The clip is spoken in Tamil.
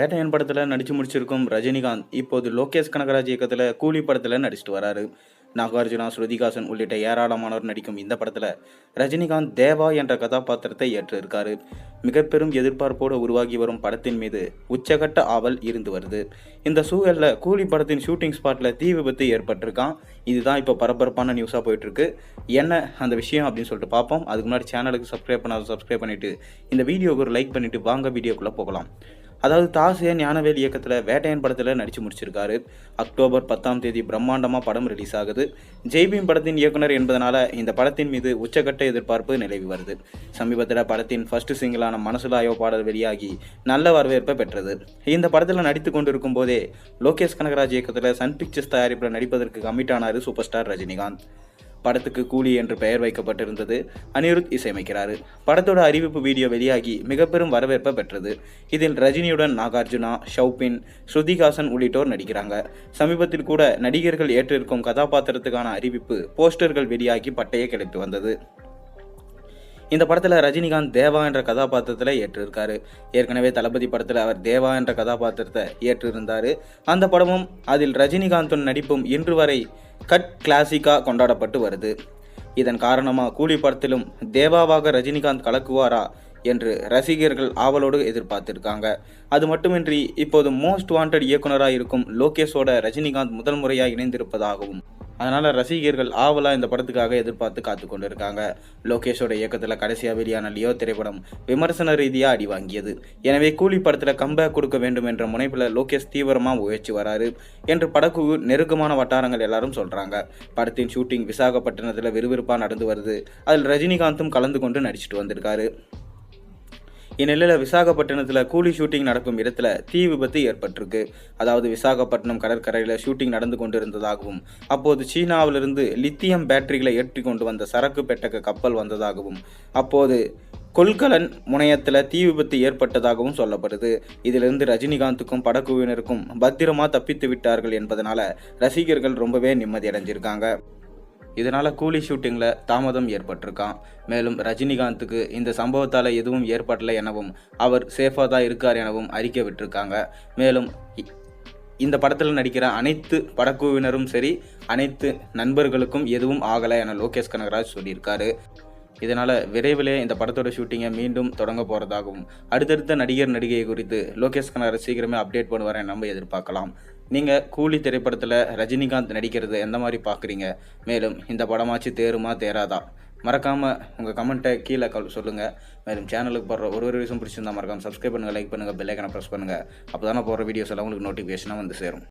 வேட்டையன் படத்துல நடிச்சு முடிச்சிருக்கும் ரஜினிகாந்த் இப்போது லோகேஷ் கனகராஜ் இயக்கத்துல கூலி படத்துல நடிச்சிட்டு வராரு. நாகார்ஜுனா, ஸ்ருதிஹாசன் உள்ளிட்ட ஏராளமானோர் நடிக்கும் இந்த படத்துல ரஜினிகாந்த் தேவா என்ற கதாபாத்திரத்தை ஏற்று இருக்காரு. மிக பெரும் எதிர்பார்ப்போடு உருவாகி வரும் படத்தின் மீது உச்சகட்ட ஆவல் இருந்து வருது. இந்த சூழல்ல கூலி படத்தின் ஷூட்டிங் ஸ்பாட்ல தீ விபத்து ஏற்பட்டிருக்கான். இதுதான் இப்போ பரபரப்பான நியூஸா போயிட்டு இருக்கு. என்ன அந்த விஷயம் அப்படின்னு சொல்லிட்டு பார்ப்போம். அதுக்கு முன்னாடி சேனலுக்கு சப்ஸ்கிரைப் பண்ணிட்டு இந்த வீடியோக்கு ஒரு லைக் பண்ணிட்டு வாங்க வீடியோக்குள்ள போகலாம். அதாவது தாசியா ஞானவேல் இயக்கத்தில் வேட்டையன் படத்தில் நடித்து முடிச்சிருக்காரு. அக்டோபர் 10ஆம் தேதி பிரம்மாண்டமாக படம் ரிலீஸ் ஆகுது. ஜெய்பீம் படத்தின் இயக்குனர் என்பதனால இந்த படத்தின் மீது உச்சகட்ட எதிர்பார்ப்பு நிலவி வருது. சமீபத்தில் படத்தின் ஃபர்ஸ்ட் சிங்கிளான மனசுலாயோ பாடல் வெளியாகி நல்ல வரவேற்பை பெற்றது. இந்த படத்தில் நடித்து கொண்டிருக்கும் போதே லோகேஷ் கனகராஜ் இயக்கத்தில் சன் பிக்சர்ஸ் தயாரிப்பில் நடிப்பதற்கு கமிட் ஆனார் சூப்பர் ஸ்டார் ரஜினிகாந்த். படத்துக்கு கூலி என்று பெயர் வைக்கப்பட்டிருந்தது. அனிருத் இசையமைக்கிறாரு. படத்தோட அறிவிப்பு வீடியோ வெளியாகி மிக பெரும் வரவேற்பை பெற்றது. இதில் ரஜினியுடன் நாகார்ஜுனா, ஷவுபின், ஸ்ருதிஹாசன் உள்ளிட்டோர் நடிக்கிறாங்க. சமீபத்தில் கூட நடிகர்கள் ஏற்றிருக்கும் கதாபாத்திரத்துக்கான அறிவிப்பு போஸ்டர்கள் வெளியாகி பட்டையை கிளப்பி வந்தது. இந்த படத்தில் ரஜினிகாந்த் தேவா என்ற கதாபாத்திரத்தில் ஏற்றிருக்காரு. ஏற்கனவே தளபதி படத்தில் அவர் தேவா என்ற கதாபாத்திரத்தை ஏற்றிருந்தார். அந்த படமும் அதில் ரஜினிகாந்தின் நடிப்பும் இன்று வரை கட் கிளாசிக்காக கொண்டாடப்பட்டு வருது. இதன் காரணமாக கூலி படத்திலும் தேவாவாக ரஜினிகாந்த் கலக்குவாரா என்று ரசிகர்கள் ஆவலோடு எதிர்பார்த்திருக்காங்க. அது மட்டுமின்றி இப்போது மோஸ்ட் வாண்டட் இயக்குனராக இருக்கும் லோகேஷோட ரஜினிகாந்த் முதல் முறையாக இணைந்திருப்பதாகவும், அதனால் ரசிகர்கள் ஆவலாக இந்த படத்துக்காக எதிர்பார்த்து காத்து கொண்டு இருக்காங்க. லோகேஷோட இயக்கத்தில் கடைசியாக வெளியான லியோ திரைப்படம் விமர்சன ரீதியாக அடி வாங்கியது. எனவே கூலி படத்தில் கம்பேக் கொடுக்க வேண்டும் என்ற முனைப்பில் லோகேஷ் தீவிரமாக முயற்சி வராரு என்று படக்குழு நெருக்கமான வட்டாரங்கள் எல்லாரும் சொல்கிறாங்க. படத்தின் ஷூட்டிங் விசாகப்பட்டினத்தில் விறுவிறுப்பாக நடந்து வருது. அதில் ரஜினிகாந்தும் கலந்து கொண்டு நடிச்சிட்டு வந்திருக்காரு. இந்நிலையில் விசாகப்பட்டினத்தில் கூலி ஷூட்டிங் நடக்கும் இடத்துல தீ விபத்து ஏற்பட்டிருக்கு. அதாவது விசாகப்பட்டினம் கடற்கரையில் ஷூட்டிங் நடந்து கொண்டிருந்ததாகவும், அப்போது சீனாவிலிருந்து லித்தியம் பேட்டரிகளை ஏற்றி கொண்டு வந்த சரக்கு பெட்டக கப்பல் வந்ததாகவும், அப்போது கொள்கலன் முனையத்தில் தீ விபத்து ஏற்பட்டதாகவும் சொல்லப்படுது. இதிலிருந்து ரஜினிகாந்துக்கும் படக்குழுவினருக்கும் பத்திரமா தப்பித்து விட்டார்கள் என்பதனால ரசிகர்கள் ரொம்பவே நிம்மதி அடைஞ்சிருக்காங்க. இதனால் கூலி ஷூட்டிங்கில் தாமதம் ஏற்பட்டிருக்கான். மேலும் ரஜினிகாந்துக்கு இந்த சம்பவத்தால் எதுவும் ஏற்படலை எனவும், அவர் சேஃபாக தான் இருக்கார் எனவும் அறிக்கை விட்டிருக்காங்க. மேலும் இந்த படத்தில் நடிக்கிற அனைத்து படக்குழுவினரும் சரி, அனைத்து நண்பர்களுக்கும் எதுவும் ஆகலை என லோகேஷ் கனகராஜ் சொல்லியிருக்காரு. இதனால் விரைவிலே இந்த படத்தோட ஷூட்டிங்கை மீண்டும் தொடங்க போகிறதாகவும், அடுத்தடுத்த நடிகர் நடிகை குறித்து லோகேஷ் கனகராஜ் சீக்கிரமே அப்டேட் பண்ணுவார் நம்ம எதிர்பார்க்கலாம். நீங்கள் கூலி திரைப்படத்தில் ரஜினிகாந்த் நடிக்கிறது எந்த மாதிரி பார்க்குறீங்க? மேலும் இந்த படமாச்சு தேருமா தேராதா? மறக்காமல் உங்கள் கமெண்ட்டை கீழே சொல்லுங்கள். மேலும் சேனலுக்கு போடுற ஒரு விஷயம் பிடிச்சிருந்தா மறக்காமல் சப்ஸ்கிரைப் பண்ணுங்கள், லைக் பண்ணுங்கள், பெல் ஐக்கானை ப்ரெஸ் பண்ணுங்கள். அப்போ தானே போடுற வீடியோஸ் எல்லாம் உங்களுக்கு நோட்டிஃபிகேஷனாக வந்து சேரும்.